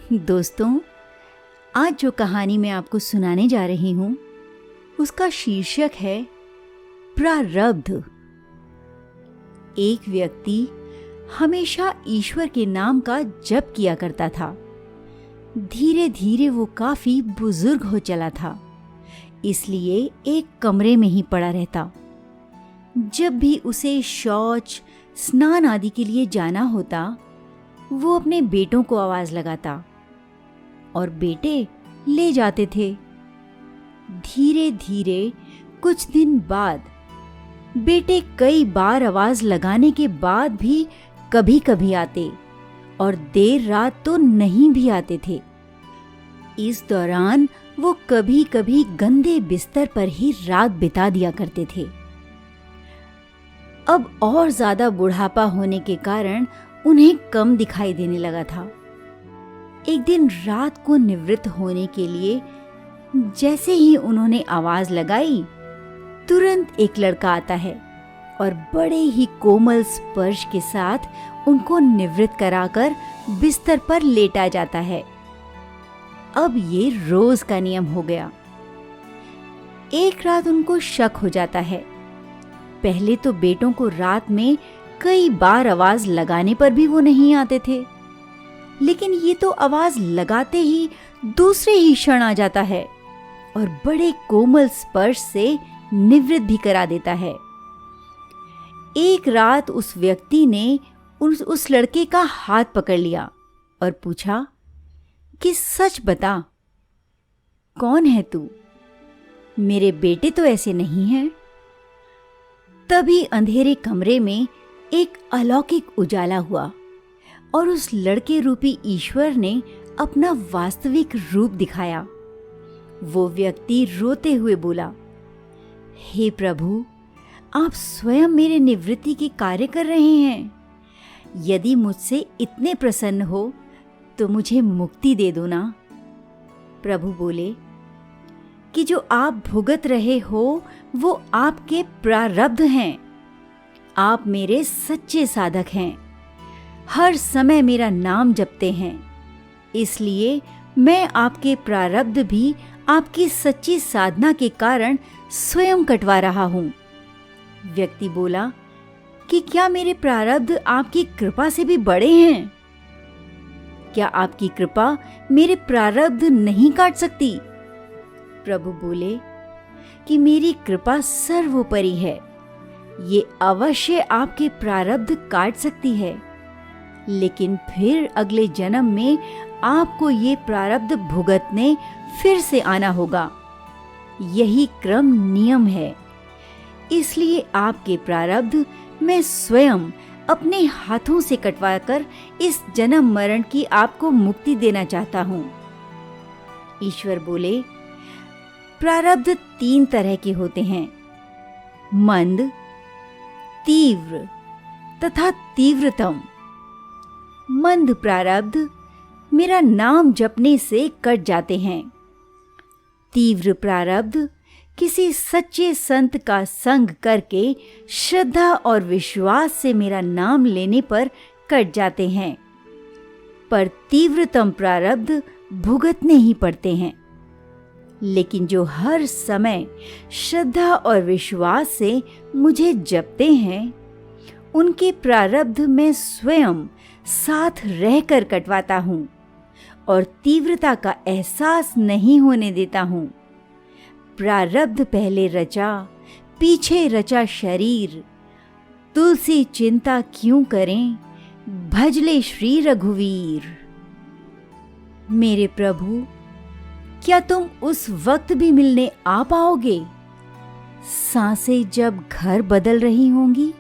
दोस्तों, आज जो कहानी मैं आपको सुनाने जा रही हूँ उसका शीर्षक है प्रारब्ध। एक व्यक्ति हमेशा ईश्वर के नाम का जप किया करता था। धीरे धीरे वो काफी बुजुर्ग हो चला था, इसलिए एक कमरे में ही पड़ा रहता। जब भी उसे शौच, स्नान आदि के लिए जाना होता, वो अपने बेटों को आवाज लगाता और बेटे ले जाते थे। धीरे धीरे कुछ दिन बाद बेटे कई बार आवाज लगाने के बाद भी कभी कभी आते और देर रात तो नहीं भी आते थे। इस दौरान वो कभी कभी गंदे बिस्तर पर ही रात बिता दिया करते थे। अब और ज्यादा बुढ़ापा होने के कारण उन्हें कम दिखाई देने लगा था। एक दिन रात को निवृत्त होने के लिए जैसे ही उन्होंने आवाज लगाई, तुरंत एक लड़का आता है और बड़े ही कोमल स्पर्श के साथ उनको निवृत्त कराकर बिस्तर पर लेटा जाता है। अब ये रोज का नियम हो गया। एक रात उनको शक हो जाता है। पहले तो बेटों को रात में कई बार आवाज लगाने पर भी वो नहीं आते थे, लेकिन ये तो आवाज लगाते ही दूसरे ही क्षण आ जाता है और बड़े कोमल स्पर्श से निवृत्त भी करा देता है। एक रात उस व्यक्ति ने उस लड़के का हाथ पकड़ लिया और पूछा कि सच बता, कौन है तू? मेरे बेटे तो ऐसे नहीं हैं। तभी अंधेरे कमरे में एक अलौकिक उजाला हुआ और उस लड़के रूपी ईश्वर ने अपना वास्तविक रूप दिखाया। वो व्यक्ति रोते हुए बोला, हे प्रभु, आप स्वयं मेरे निवृत्ति के कार्य कर रहे हैं। यदि मुझसे इतने प्रसन्न हो तो मुझे मुक्ति दे दो ना। प्रभु बोले कि जो आप भुगत रहे हो वो आपके प्रारब्ध हैं। आप मेरे सच्चे साधक हैं, हर समय मेरा नाम जपते हैं, इसलिए मैं आपके प्रारब्ध भी आपकी सच्ची साधना के कारण स्वयं कटवा रहा हूं। व्यक्ति बोला कि क्या मेरे प्रारब्ध आपकी कृपा से भी बड़े हैं? क्या आपकी कृपा मेरे प्रारब्ध नहीं काट सकती? प्रभु बोले कि मेरी कृपा सर्वोपरि है, ये अवश्य आपके प्रारब्ध काट सकती है, लेकिन फिर अगले जन्म में आपको ये प्रारब्ध भुगतने फिर से आना होगा। यही क्रम नियम है। इसलिए आपके प्रारब्ध मैं स्वयं अपने हाथों से कटवाकर इस जन्म मरण की आपको मुक्ति देना चाहता हूँ। ईश्वर बोले, प्रारब्ध 3 तरह के होते हैं, मंद, तीव्र तथा तीव्रतम। मंद प्रारब्ध मेरा नाम जपने से कट जाते हैं। तीव्र प्रारब्ध किसी सच्चे संत का संग करके श्रद्धा और विश्वास से मेरा नाम लेने पर कट जाते हैं। पर तीव्रतम प्रारब्ध भुगतने ही पड़ते हैं। लेकिन जो हर समय श्रद्धा और विश्वास से मुझे जपते हैं, उनके प्रारब्ध मैं स्वयं साथ रहकर कटवाता हूँ और तीव्रता का एहसास नहीं होने देता हूँ। प्रारब्ध पहले रचा, पीछे रचा शरीर, तुलसी चिंता क्यों करें, भजले श्री रघुवीर। मेरे प्रभु, क्या तुम उस वक्त भी मिलने आ पाओगे, सांसें जब घर बदल रही होंगी?